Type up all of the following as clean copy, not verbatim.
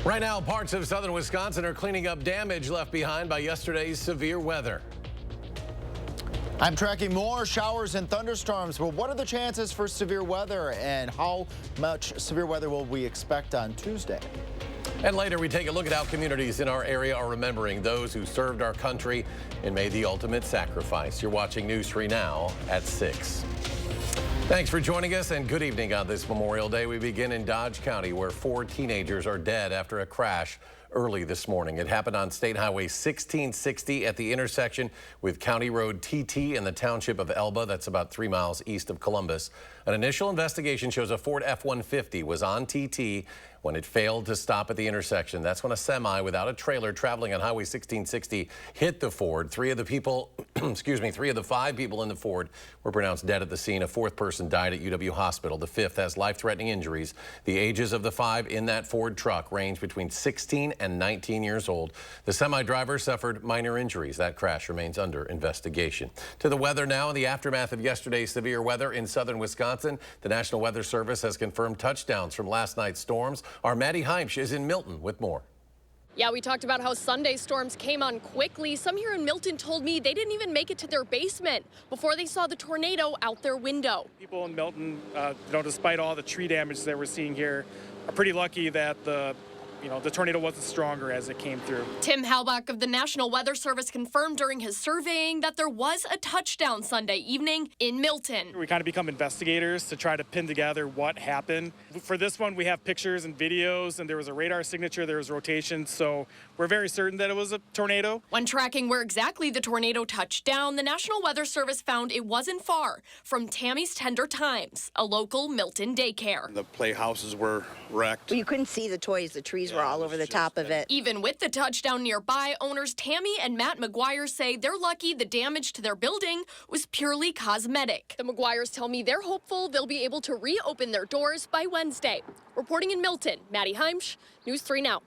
Right now, parts of southern Wisconsin are cleaning up damage left behind by yesterday's severe weather. I'm tracking more showers and thunderstorms, but what are the chances for severe weather and how much severe weather will we expect on Tuesday? And later, we take a look at how communities in our area are remembering those who served our country and made the ultimate sacrifice. You're watching News 3 Now at 6. Thanks for joining us and good evening on this Memorial Day. We begin in Dodge County, where 4 teenagers are dead after a crash early this morning. It happened on State Highway 1660 at the intersection with County Road TT in the township of Elba. That's about 3 miles east of Columbus. An initial investigation shows a Ford F-150 was on TT when it failed to stop at the intersection. That's when a semi without a trailer traveling on Highway 1660 hit the Ford. 3 of the people, three of the 5 people in the Ford were pronounced dead at the scene. A 4th person died at UW Hospital. The 5th has life-threatening injuries. The ages of the 5 in that Ford truck range between 16 and 19 years old. The semi-driver suffered minor injuries. That crash remains under investigation. To the weather now. In the aftermath of yesterday's severe weather in southern Wisconsin, the National Weather Service has confirmed touchdowns from last night's storms. Our Maddie Heimsch is in Milton with more. Yeah, we talked about how Sunday storms came on quickly. Some here in Milton told me they didn't even make it to their basement before they saw the tornado out their window. People in Milton, despite all the tree damage that we're seeing here, are pretty lucky that the tornado wasn't stronger as it came through. Tim Halbach of the National Weather Service confirmed during his surveying that there was a touchdown Sunday evening in Milton. We kind of become investigators to try to pin together what happened. For this one, we have pictures and videos, and there was a radar signature, there was rotation, so we're very certain that it was a tornado. When tracking where exactly the tornado touched down, the National Weather Service found it wasn't far from Tammy's Tender Times, a local Milton daycare. The playhouses were wrecked. Well, you couldn't see the toys. The trees were all over the top of it. Even with the touchdown nearby, owners Tammy and Matt McGuire say they're lucky the damage to their building was purely cosmetic. The McGuires tell me they're hopeful they'll be able to reopen their doors by Wednesday. Reporting in Milton, Maddie Heimsch, News 3 Now.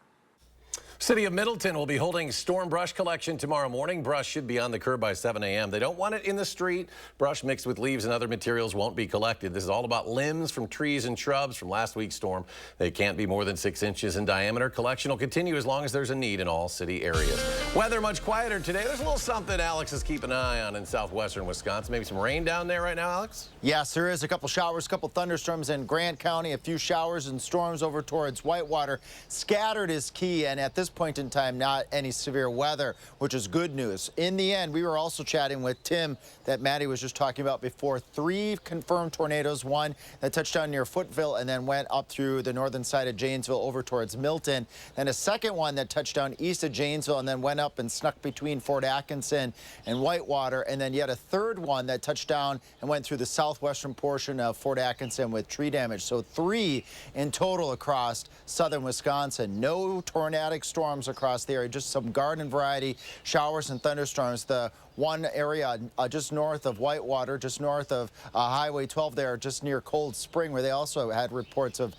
City of Middleton will be holding storm brush collection tomorrow morning. Brush should be on the curb by 7 a.m. They don't want it in the street. Brush mixed with leaves and other materials won't be collected. This is all about limbs from trees and shrubs from last week's storm. They can't be more than 6 inches in diameter. Collection will continue as long as there's a need in all city areas. Weather much quieter today. There's a little something Alex is keeping an eye on in southwestern Wisconsin. Maybe some rain down there right now, Alex? Yes, there is a couple showers, a couple thunderstorms in Grant County, a few showers and storms over towards Whitewater. Scattered is key, and at this point in time, not any severe weather, which is good news. In the end, we were also chatting with Tim that Maddie was just talking about before. 3 confirmed tornadoes, one that touched down near Footville and then went up through the northern side of Janesville over towards Milton. Then a second one that touched down east of Janesville and then went up and snuck between Fort Atkinson and Whitewater. And then yet a third one that touched down and went through the southwestern portion of Fort Atkinson with tree damage. So 3 in total across southern Wisconsin. No tornadic storms across the area, just some garden variety showers and thunderstorms. The one area just north of Whitewater, just north of Highway 12 there, just near Cold Spring, where they also had reports of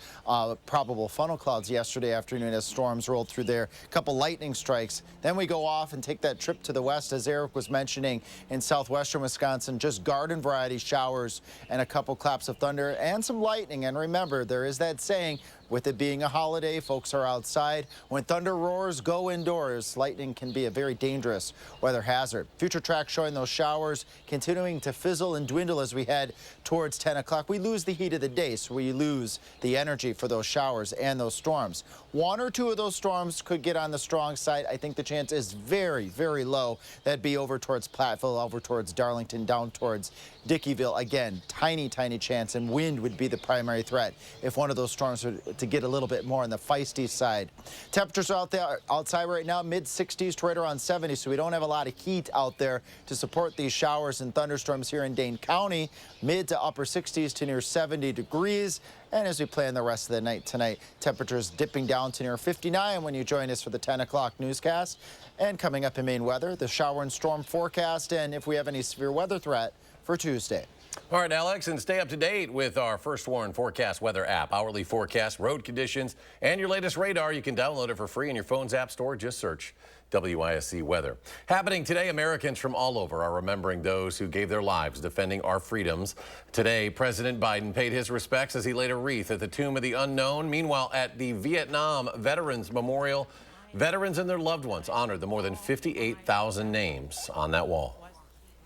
probable funnel clouds yesterday afternoon as storms rolled through there. A couple lightning strikes. Then we go off and take that trip to the west, as Eric was mentioning, in southwestern Wisconsin, just garden variety showers and a couple claps of thunder and some lightning. And remember, there is that saying, with it being a holiday, folks are outside. When thunder roars, go indoors. Lightning can be a very dangerous weather hazard. Future track showing those showers continuing to fizzle and dwindle as we head towards 10 o'clock. We lose the heat of the day, so we lose the energy for those showers and those storms. 1 or 2 of those storms could get on the strong side. I think the chance is very, very low. That'd be over towards Platteville, over towards Darlington, down towards Dickeyville. Again, tiny, tiny chance, and wind would be the primary threat if one of those storms were to get a little bit more on the feisty side. Temperatures out there outside right now, mid-60s to right around 70, so we don't have a lot of heat out there to support these showers and thunderstorms here in Dane County. Mid to upper 60s to near 70 degrees. And as we plan the rest of the night tonight, temperatures dipping down to near 59 when you join us for the 10 o'clock newscast. And coming up in Maine weather, the shower and storm forecast, and if we have any severe weather threat for Tuesday. All right, Alex, and stay up to date with our First Warn Forecast weather app. Hourly forecast, road conditions, and your latest radar. You can download it for free in your phone's app store. Just search WISC weather. Happening today, Americans from all over are remembering those who gave their lives defending our freedoms. Today, President Biden paid his respects as he laid a wreath at the Tomb of the Unknown. Meanwhile, at the Vietnam Veterans Memorial, veterans and their loved ones honored the more than 58,000 names on that wall.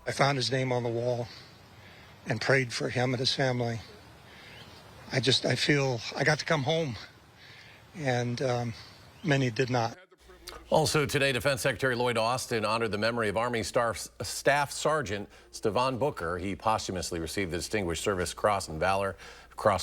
I found his name on the wall and prayed for him and his family. I feel I got to come home, and many did not. Also today, Defense Secretary Lloyd Austin honored the memory of Army Staff Sergeant Stevan Booker. He posthumously received the Distinguished Service Cross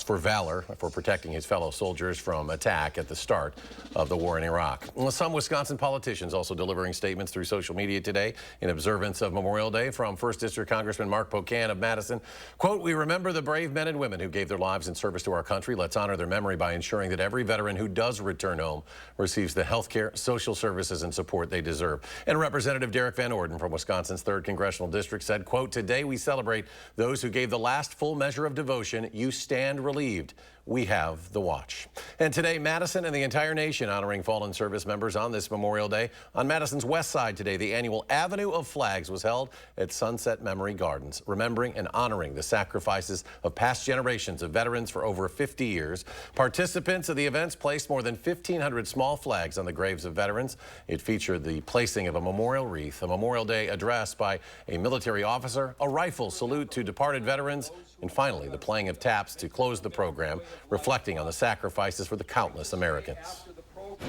for Valor for protecting his fellow soldiers from attack at the start of the war in Iraq. Some Wisconsin politicians also delivering statements through social media today in observance of Memorial Day. From 1st District Congressman Mark Pocan of Madison, quote, "We remember the brave men and women who gave their lives in service to our country. Let's honor their memory by ensuring that every veteran who does return home receives the health care, social services, and support they deserve." And Representative Derek Van Orden from Wisconsin's 3rd Congressional District said, quote, "Today we celebrate those who gave the last full measure of devotion. You stand relieved. We have the watch." And today, Madison and the entire nation honoring fallen service members on this Memorial Day. On Madison's west side today, the annual Avenue of Flags was held at Sunset Memory Gardens, remembering and honoring the sacrifices of past generations of veterans for over 50 years. Participants of the events placed more than 1,500 small flags on the graves of veterans. It featured the placing of a memorial wreath, a Memorial Day address by a military officer, a rifle salute to departed veterans, and finally, the playing of taps to close the program, reflecting on the sacrifices for the countless Americans.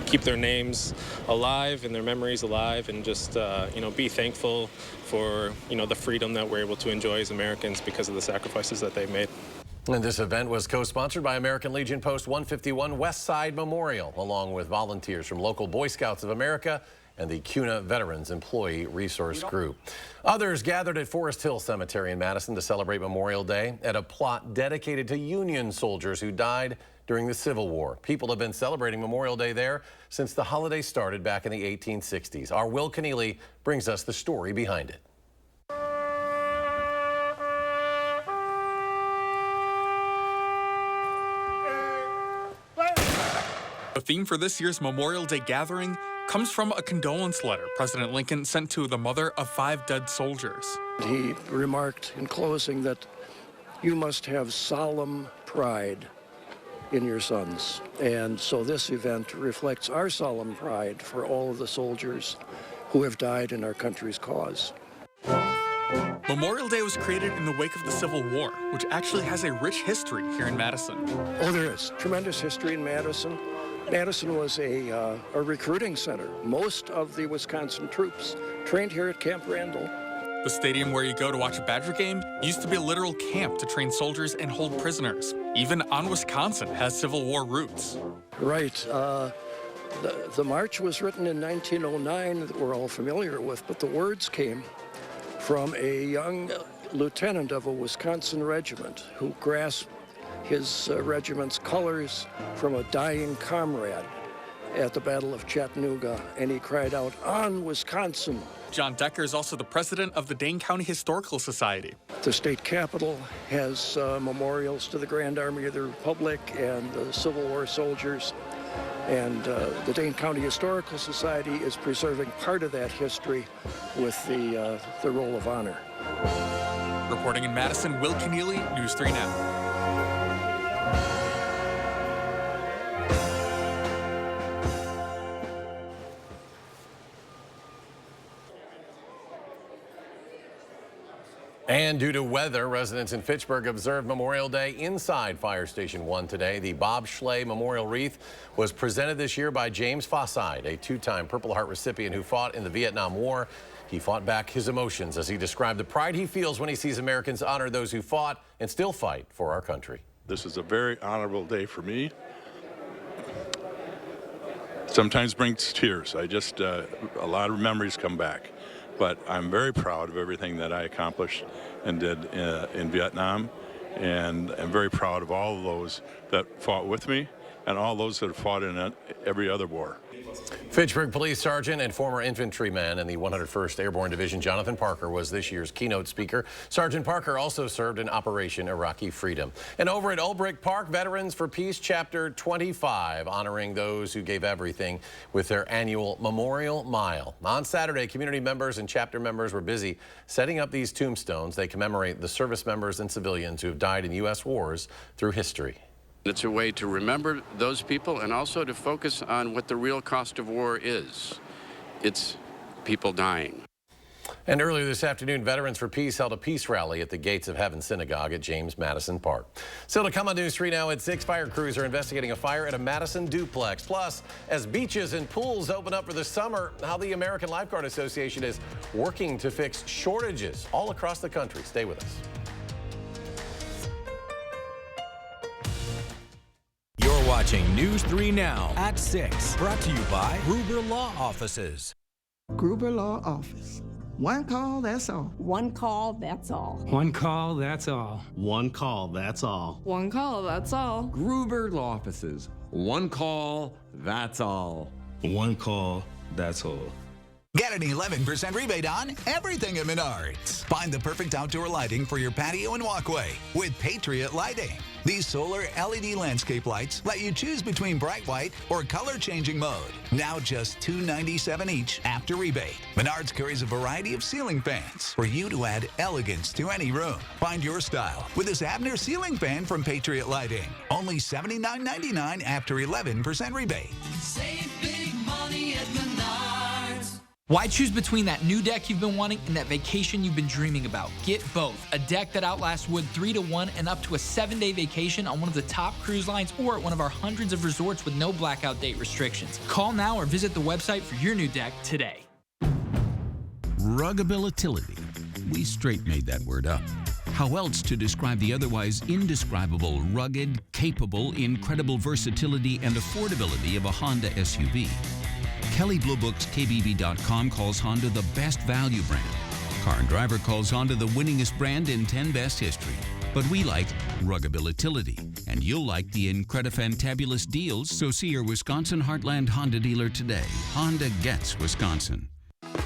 Keep their names alive and their memories alive, and just be thankful for the freedom that we're able to enjoy as Americans because of the sacrifices that they've made. And this event was co-sponsored by American Legion Post 151 West Side Memorial, along with volunteers from local Boy Scouts of America and the CUNA Veterans Employee Resource Group. Others gathered at Forest Hill Cemetery in Madison to celebrate Memorial Day at a plot dedicated to Union soldiers who died during the Civil War. People have been celebrating Memorial Day there since the holiday started back in the 1860s. Our Will Keneally brings us the story behind it. The theme for this year's Memorial Day gathering comes from a condolence letter President Lincoln sent to the mother of 5 dead soldiers. He remarked in closing that you must have solemn pride in your sons. And so this event reflects our solemn pride for all of the soldiers who have died in our country's cause. Memorial Day was created in the wake of the Civil War, which actually has a rich history here in Madison. Oh, there is tremendous history in Madison. Madison was a recruiting center. Most of the Wisconsin troops trained here at Camp Randall. The stadium where you go to watch a Badger game used to be a literal camp to train soldiers and hold prisoners. Even On Wisconsin has Civil War roots. Right. The march was written in 1909 that we're all familiar with, but the words came from a young lieutenant of a Wisconsin regiment who grasped his regiment's colors from a dying comrade at the Battle of Chattanooga, and he cried out, "On Wisconsin!" John Decker is also the president of the Dane County Historical Society. The state capitol has memorials to the Grand Army of the Republic and the Civil War soldiers, and the Dane County Historical Society is preserving part of that history with the Roll of Honor. Reporting in Madison, Will Keneally, News 3 Now. And due to weather, residents in Fitchburg observed Memorial Day inside Fire Station 1 today. The Bob Schley Memorial Wreath was presented this year by James Fosside, a 2-time Purple Heart recipient who fought in the Vietnam War. He fought back his emotions as he described the pride he feels when he sees Americans honor those who fought and still fight for our country. This is a very honorable day for me. Sometimes brings tears. A lot of memories come back. But I'm very proud of everything that I accomplished and did in Vietnam, and I'm very proud of all of those that fought with me and all those that have fought in every other war. Fitchburg Police Sergeant and former infantryman in the 101st Airborne Division, Jonathan Parker, was this year's keynote speaker. Sergeant Parker also served in Operation Iraqi Freedom. And over at Ulbrich Park, Veterans for Peace Chapter 25, honoring those who gave everything with their annual Memorial Mile. On Saturday, community members and chapter members were busy setting up these tombstones. They commemorate the service members and civilians who have died in U.S. wars through history. It's a way to remember those people and also to focus on what the real cost of war is. It's people dying. And earlier this afternoon, Veterans for Peace held a peace rally at the Gates of Heaven Synagogue at James Madison Park. Still to come on News 3 now at 6, fire crews are investigating a fire at a Madison duplex. Plus, as beaches and pools open up for the summer, how the American Lifeguard Association is working to fix shortages all across the country. Stay with us. You're watching News 3 Now at 6. Brought to you by Gruber Law Offices. Gruber Law Office. One call, that's all. One call, that's all. One call, that's all. One call, that's all. One call, that's all. Gruber Law Offices. One call, that's all. One call, that's all. Get an 11% rebate on everything at Menards. Find the perfect outdoor lighting for your patio and walkway with Patriot Lighting. These solar LED landscape lights let you choose between bright white or color-changing mode. Now just $297 each after rebate. Menards carries a variety of ceiling fans for you to add elegance to any room. Find your style with this Abner ceiling fan from Patriot Lighting. Only $79.99 after 11% rebate. Save big money at Menards. Why choose between that new deck you've been wanting and that vacation you've been dreaming about? Get both. A deck that outlasts wood 3 to 1 and up to a 7-day vacation on one of the top cruise lines or at one of our hundreds of resorts with no blackout date restrictions. Call now or visit the website for your new deck today. Ruggability. We straight made that word up. How else to describe the otherwise indescribable, rugged, capable, incredible versatility and affordability of a Honda SUV? Kelley Blue Book's KBB.com calls Honda the best value brand. Car and Driver calls Honda the winningest brand in 10 best history. But we like ruggability, and you'll like the incredifantabulous deals, so see your Wisconsin Heartland Honda dealer today. Honda gets Wisconsin.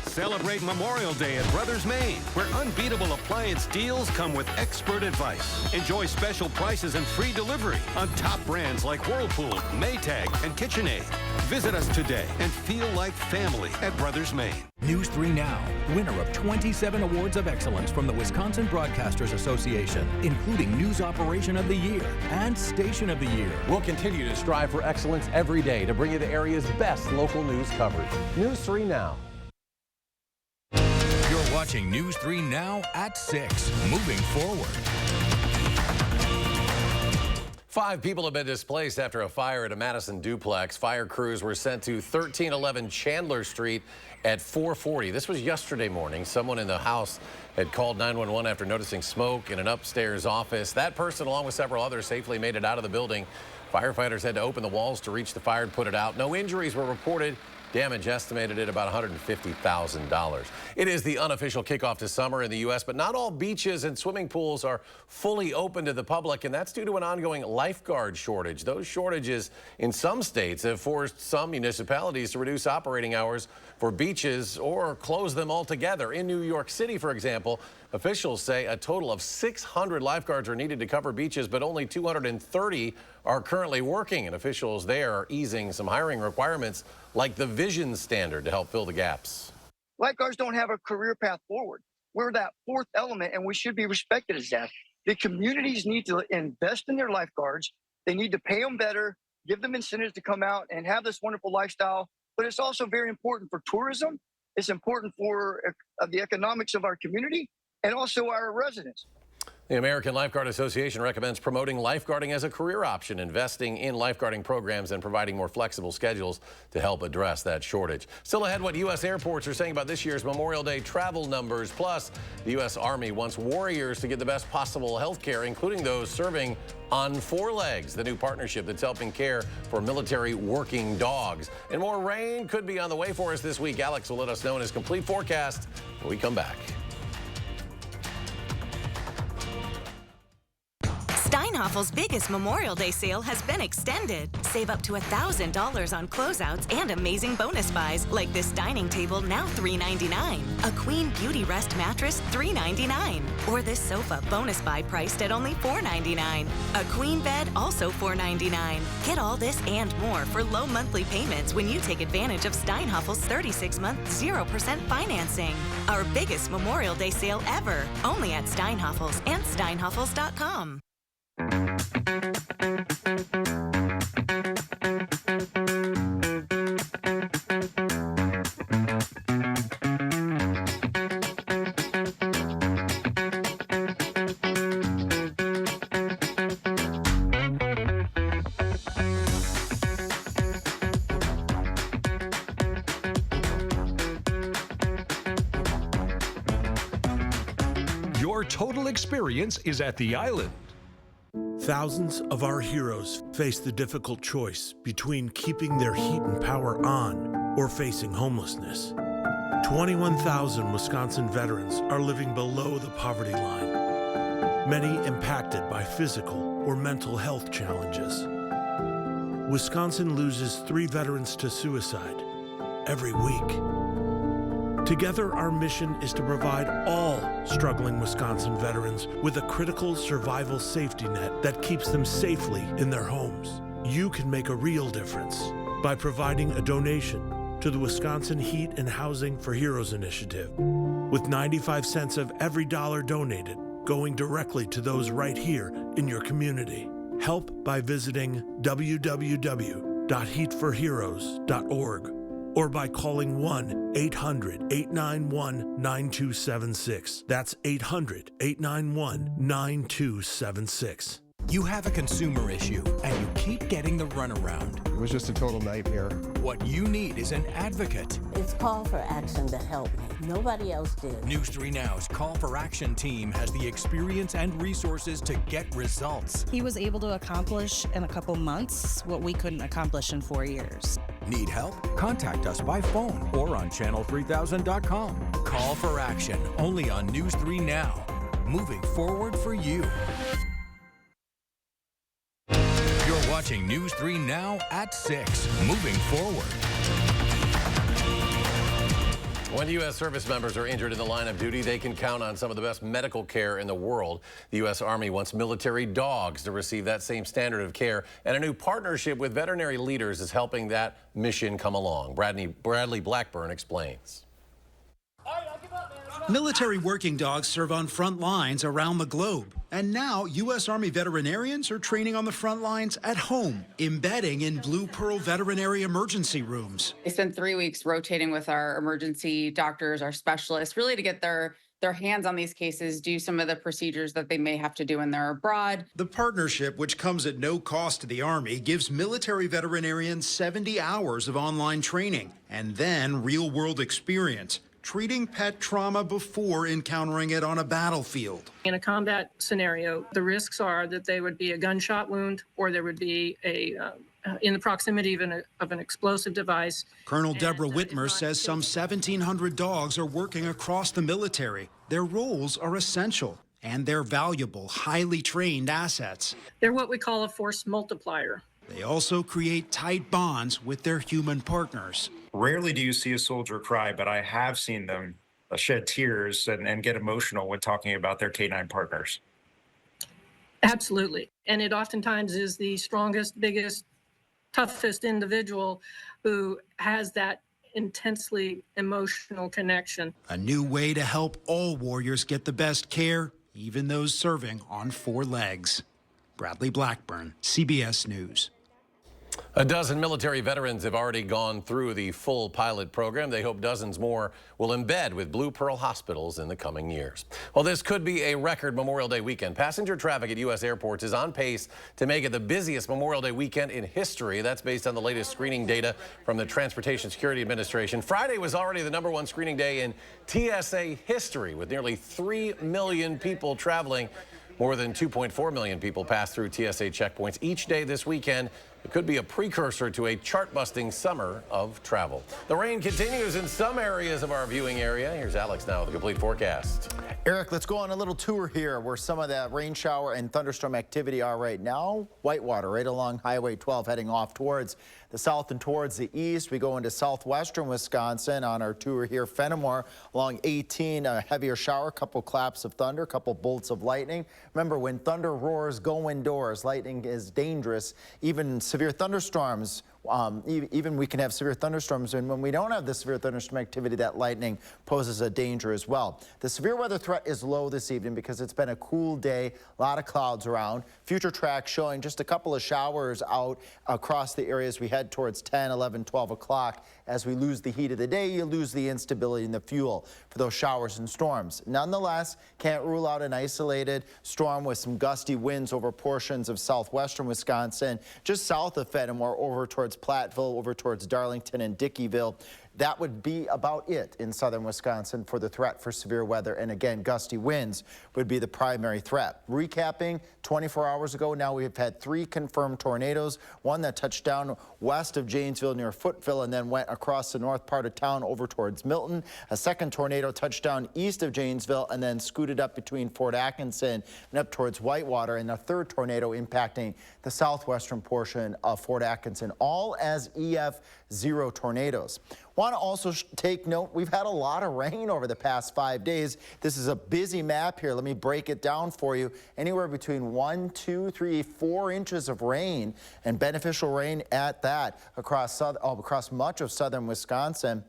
Celebrate Memorial Day at Brothers Maine, where unbeatable appliance deals come with expert advice. Enjoy special prices and free delivery on top brands like Whirlpool, Maytag, and KitchenAid. Visit us today and feel like family at Brothers Maine. News 3 Now, winner of 27 awards of excellence from the Wisconsin Broadcasters Association, including News Operation of the Year and Station of the Year. We'll continue to strive for excellence every day to bring you the area's best local news coverage. News 3 Now. You're watching News 3 Now at 6. Moving forward. 5 people have been displaced after a fire at a Madison duplex. Fire crews were sent to 1311 Chandler Street at 4:40. This was yesterday morning. Someone in the house had called 911 after noticing smoke in an upstairs office. That person, along with several others, safely made it out of the building. Firefighters had to open the walls to reach the fire and put it out. No injuries were reported. Damage estimated at about $150,000. It is the unofficial kickoff to summer in the U.S., but not all beaches and swimming pools are fully open to the public, and that's due to an ongoing lifeguard shortage. Those shortages in some states have forced some municipalities to reduce operating hours for beaches or close them altogether. In New York City, for example, officials say a total of 600 lifeguards are needed to cover beaches, but only 230 are currently working, and officials there are easing some hiring requirements like the vision standard to help fill the gaps. Lifeguards don't have a career path forward. We're that fourth element, and we should be respected as that. The communities need to invest in their lifeguards. They need to pay them better, give them incentives to come out and have this wonderful lifestyle. But it's also very important for tourism. It's important for the economics of our community and also our residents. The American Lifeguard Association recommends promoting lifeguarding as a career option, investing in lifeguarding programs and providing more flexible schedules to help address that shortage. Still ahead, what U.S. airports are saying about this year's Memorial Day travel numbers. Plus, the U.S. Army wants warriors to get the best possible health care, including those serving on 4 legs, the new partnership that's helping care for military working dogs. And more rain could be on the way for us this week. Alex will let us know in his complete forecast when we come back. Steinhoffel's biggest Memorial Day sale has been extended. Save up to $1,000 on closeouts and amazing bonus buys like this dining table, now $3.99. A Queen Beauty Rest mattress, $3.99. Or this sofa bonus buy priced at only $4.99. A queen bed, also $4.99. Get all this and more for low monthly payments when you take advantage of Steinhoffel's 36-month 0% financing. Our biggest Memorial Day sale ever, only at Steinhoffel's and steinhoffels.com. Your total experience is at the island. Thousands of our heroes face the difficult choice between keeping their heat and power on or facing homelessness. 21,000 Wisconsin veterans are living below the poverty line, many impacted by physical or mental health challenges. Wisconsin loses 3 veterans to suicide every week. Together, our mission is to provide all struggling Wisconsin veterans with a critical survival safety net that keeps them safely in their homes. You can make a real difference by providing a donation to the Wisconsin Heat and Housing for Heroes initiative, with 95 cents of every dollar donated going directly to those right here in your community. Help by visiting www.heatforheroes.org. or by calling 1-800-891-9276. That's 800-891-9276. You have a consumer issue, and you keep getting the runaround. It was just a total nightmare. What you need is an advocate. It's Call for Action to help me. Nobody else did. News 3 Now's Call for Action team has the experience and resources to get results. He was able to accomplish in a couple months what we couldn't accomplish in 4 years. Need help? Contact us by phone or on channel3000.com. Call for Action, only on News 3 Now. Moving forward for you. You're watching News 3 Now at 6. Moving forward. When U.S. service members are injured in the line of duty, they can count on some of the best medical care in the world. The U.S. Army wants military dogs to receive that same standard of care, and a new partnership with veterinary leaders is helping that mission come along. Bradley Blackburn explains. Military working dogs serve on front lines around the globe. And now, U.S. Army veterinarians are training on the front lines at home, embedding in Blue Pearl veterinary emergency rooms. They spend 3 weeks rotating with our emergency doctors, our specialists, really to get their hands on these cases, do some of the procedures that they may have to do when they're abroad. The partnership, which comes at no cost to the Army, gives military veterinarians 70 hours of online training and then real-world experience treating pet trauma before encountering it on a battlefield. In a combat scenario, the risks are that there would be a gunshot wound or there would be in the proximity of an explosive device. Colonel Deborah Whitmer says some 1,700 dogs are working across the military. Their roles are essential, and they're valuable, highly trained assets. They're what we call a force multiplier. They also create tight bonds with their human partners. Rarely do you see a soldier cry, but I have seen them shed tears and get emotional when talking about their canine partners. Absolutely. And it oftentimes is the strongest, biggest, toughest individual who has that intensely emotional connection. A new way to help all warriors get the best care, even those serving on 4 legs. Bradley Blackburn, CBS News. A dozen military veterans have already gone through the full pilot program. They hope dozens more will embed with Blue Pearl hospitals in the coming years. Well, this could be a record Memorial Day weekend. Passenger traffic at U.S. airports is on pace to make it the busiest Memorial Day weekend in history. That's based on the latest screening data from the Transportation Security Administration. Friday was already the #1 screening day in TSA history, with nearly 3 million people traveling. More than 2.4 million people pass through TSA checkpoints each day this weekend. It could be a precursor to a chart-busting summer of travel. The rain continues in some areas of our viewing area. Here's Alex now with the complete forecast. Eric, let's go on a little tour here where some of that rain shower and thunderstorm activity are right now. Whitewater right along Highway 12 heading off towards the south and towards the east. We go into southwestern Wisconsin on our tour here. Fenimore along 18, a heavier shower, couple claps of thunder, couple bolts of lightning. Remember, when thunder roars, go indoors. Lightning is dangerous. Even severe thunderstorms, even we can have severe thunderstorms, and when we don't have the severe thunderstorm activity, that lightning poses a danger as well. The severe weather threat is low this evening because it's been a cool day, a lot of clouds around. Future track showing just a couple of showers out across the areas we head towards 10, 11, 12 o'clock. As we lose the heat of the day, you lose the instability in the fuel for those showers and storms. Nonetheless, can't rule out an isolated storm with some gusty winds over portions of southwestern Wisconsin, just south of Fenimore, over towards Platteville, over towards Darlington and Dickeyville. That would be about it in southern Wisconsin for the threat for severe weather. And again, gusty winds would be the primary threat. Recapping, 24 hours ago, now we've had 3 confirmed tornadoes. One that touched down west of Janesville near Footville and then went across the north part of town over towards Milton. A second tornado touched down east of Janesville and then scooted up between Fort Atkinson and up towards Whitewater. And a third tornado impacting the southwestern portion of Fort Atkinson, all as EF0 tornadoes. Want to also take note, we've had a lot of rain over the past 5 days. This is a busy map here. Let me break it down for you. Anywhere between 1, 2, 3, 4 inches of rain, and beneficial rain at that across much of southern Wisconsin.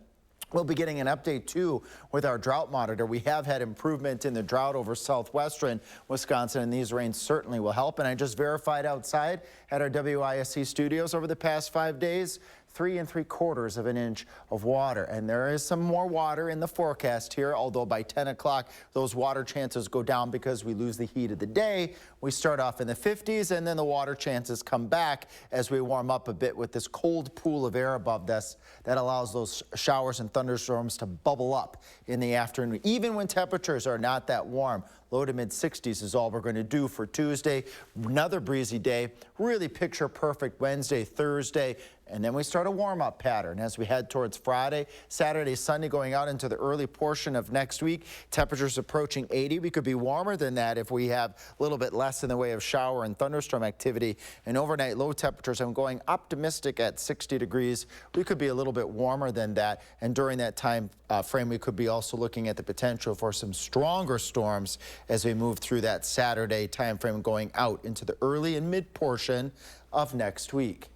We'll be getting an update, too, with our drought monitor. We have had improvement in the drought over southwestern Wisconsin, and these rains certainly will help. And I just verified outside at our WISC studios over the past 5 days, 3 3/4 of an inch of water. And there is some more water in the forecast here, although by 10 o'clock, those water chances go down because we lose the heat of the day. We start off in the 50s, and then the water chances come back as we warm up a bit with this cold pool of air above us that allows those showers and thunderstorms to bubble up in the afternoon, even when temperatures are not that warm. Low to mid 60s is all we're going to do for Tuesday. Another breezy day, really picture perfect Wednesday, Thursday, and then we start a warm-up pattern as we head towards Friday, Saturday, Sunday, going out into the early portion of next week. Temperatures approaching 80. We could be warmer than that if we have a little bit less in the way of shower and thunderstorm activity. And overnight low temperatures, I'm going optimistic at 60 degrees. We could be a little bit warmer than that. And during that time frame, we could be also looking at the potential for some stronger storms as we move through that Saturday time frame, going out into the early and mid portion of next week.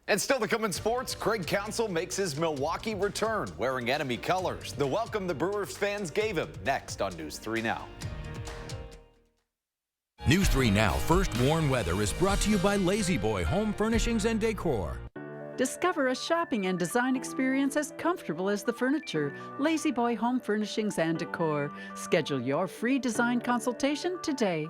And still to come in sports, Craig Counsell makes his Milwaukee return wearing enemy colors. The welcome the Brewers fans gave him. Next on News 3 Now. News 3 Now First Warn Weather is brought to you by Lazy Boy Home Furnishings and Decor. Discover a shopping and design experience as comfortable as the furniture. Lazy Boy Home Furnishings and Decor. Schedule your free design consultation today.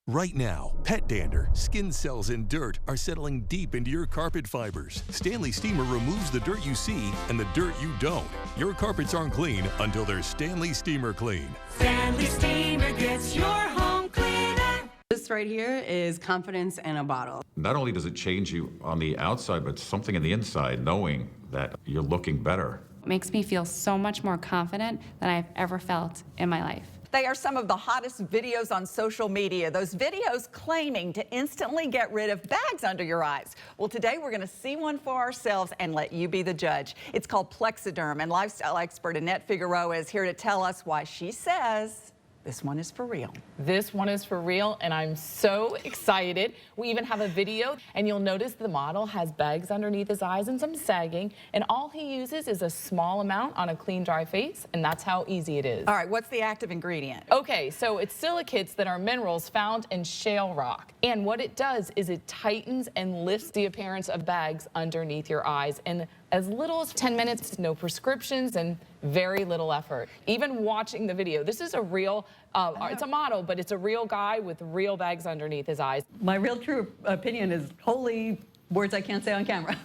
Right now, pet dander, skin cells, and dirt are settling deep into your carpet fibers. Stanley Steamer removes the dirt you see and the dirt you don't. Your carpets aren't clean until they're Stanley Steamer clean. Stanley Steamer gets your home cleaner. This right here is confidence in a bottle. Not only does it change you on the outside, but something in the inside, knowing that you're looking better. It makes me feel so much more confident than I've ever felt in my life. They are some of the hottest videos on social media. Those videos claiming to instantly get rid of bags under your eyes. Well, today we're going to see one for ourselves and let you be the judge. It's called Plexiderm, and lifestyle expert Annette Figueroa is here to tell us why she says this one is for real. This one is for real, and I'm so excited. We even have a video, and you'll notice the model has bags underneath his eyes and some sagging, and all he uses is a small amount on a clean, dry face, and that's how easy it is. All right, what's the active ingredient? Okay, so it's silicates that are minerals found in shale rock, and what it does is it tightens and lifts the appearance of bags underneath your eyes, and as little as 10 minutes, no prescriptions, and very little effort. Even watching the video, this is a real, it's a model, but it's a real guy with real bags underneath his eyes. My real true opinion is holy words I can't say on camera.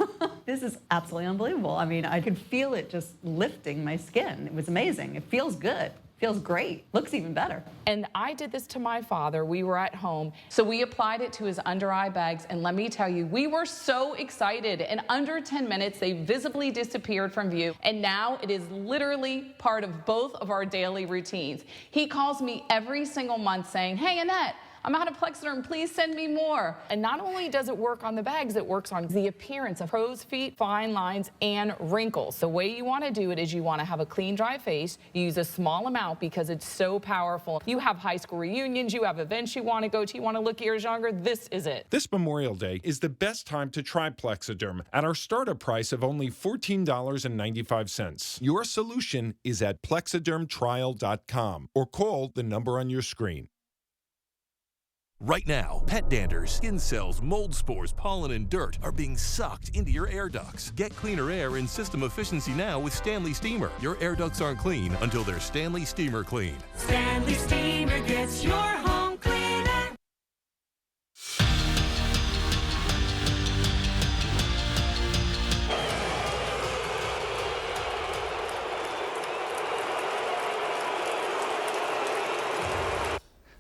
This is absolutely unbelievable. I mean, I could feel it just lifting my skin. It was amazing. It feels good. Feels great. Looks even better. And I did this to my father. We were at home. So we applied it to his under eye bags. And let me tell you, we were so excited. In under 10 minutes, they visibly disappeared from view. And now it is literally part of both of our daily routines. He calls me every single month saying, "Hey, Annette, I'm out of Plexiderm, please send me more." And not only does it work on the bags, it works on the appearance of crow's feet, fine lines, and wrinkles. The way you want to do it is you want to have a clean, dry face. You use a small amount because it's so powerful. You have high school reunions, you have events you want to go to, you want to look years younger, this is it. This Memorial Day is the best time to try Plexiderm at our startup price of only $14.95. Your solution is at plexidermtrial.com or call the number on your screen. Right now, pet dander, skin cells, mold spores, pollen, and dirt are being sucked into your air ducts. Get cleaner air and system efficiency now with Stanley Steamer. Your air ducts aren't clean until they're Stanley Steamer clean. Stanley Steamer gets your home cleaner.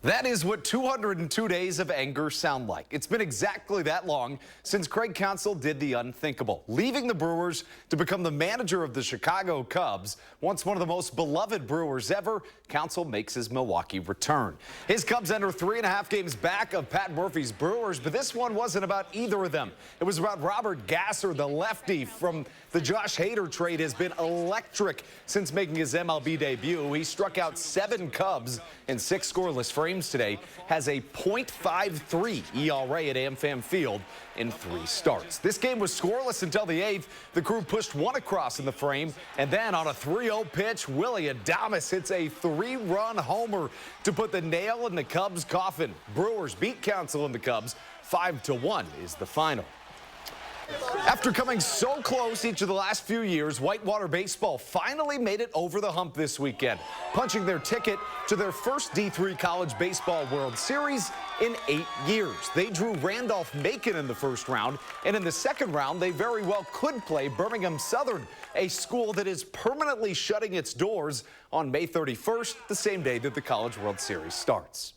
That is what 202 days of anger sound like. It's been exactly that long since Craig Counsell did the unthinkable, leaving the Brewers to become the manager of the Chicago Cubs. Once one of the most beloved Brewers ever, Counsell makes his Milwaukee return. His Cubs enter 3.5 games back of Pat Murphy's Brewers, but this one wasn't about either of them. It was about Robert Gasser, the lefty from the Josh Hader trade, has been electric since making his MLB debut. He struck out 7 Cubs in 6 scoreless frames today, has a .53 ERA at AmFam Field in 3 starts. This game was scoreless until the 8th. The crew pushed 1 across in the frame, and then on a 3-0 pitch, Willie Adames hits a 3-run homer to put the nail in the Cubs' coffin. Brewers beat Counsell and the Cubs. 5-1 is the final. After coming so close each of the last few years, Whitewater Baseball finally made it over the hump this weekend, punching their ticket to their first D3 College Baseball World Series in 8 years. They drew Randolph-Macon in the first round, and in the second round, they very well could play Birmingham Southern, a school that is permanently shutting its doors on May 31st, the same day that the College World Series starts.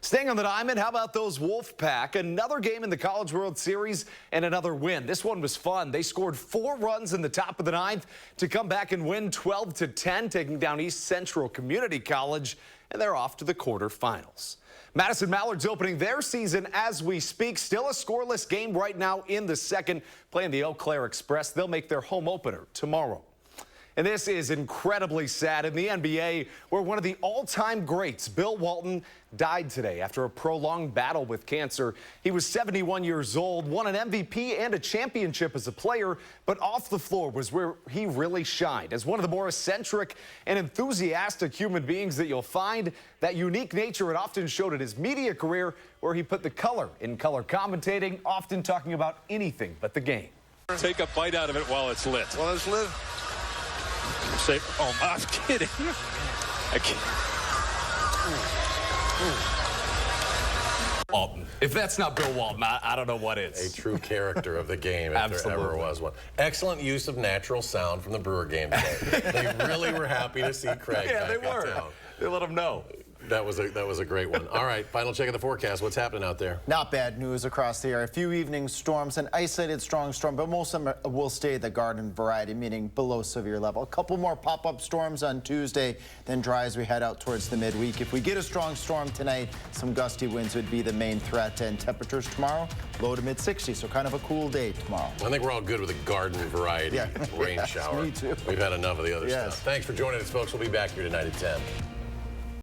Staying on the diamond, how about those Wolfpack? Another game in the College World Series and another win. This one was fun. They scored 4 runs in the top of the 9th to come back and win 12-10, taking down East Central Community College, and they're off to the quarterfinals. Madison Mallards opening their season as we speak. Still a scoreless game right now in the second, playing the Eau Claire Express. They'll make their home opener tomorrow. And this is incredibly sad in the NBA, where one of the all-time greats, Bill Walton, died today after a prolonged battle with cancer. He was 71 years old, won an MVP and a championship as a player, but off the floor was where he really shined. As one of the more eccentric and enthusiastic human beings that you'll find, that unique nature it often showed in his media career, where he put the color in color commentating, often talking about anything but the game. Take a bite out of it while it's lit. While it's lit? Say, oh, I'm kidding. I can't. Walton. If that's not Bill Walton, I don't know what is. A true character of the game, if there ever was one. Excellent use of natural sound from the Brewer game today. They really were happy to see Craig back in town. They let him know. That was a great one. All right, final check of the forecast. What's happening out there? Not bad news across the area. A few evening storms, an isolated strong storm, but most of them will stay the garden variety, meaning below severe level. A couple more pop-up storms on Tuesday, then dry as we head out towards the midweek. If we get a strong storm tonight, some gusty winds would be the main threat, and temperatures tomorrow, low to mid-60s, so kind of a cool day tomorrow. I think we're all good with a garden variety rain shower. Me too. We've had enough of the other stuff. Thanks for joining us, folks. We'll be back here tonight at 10.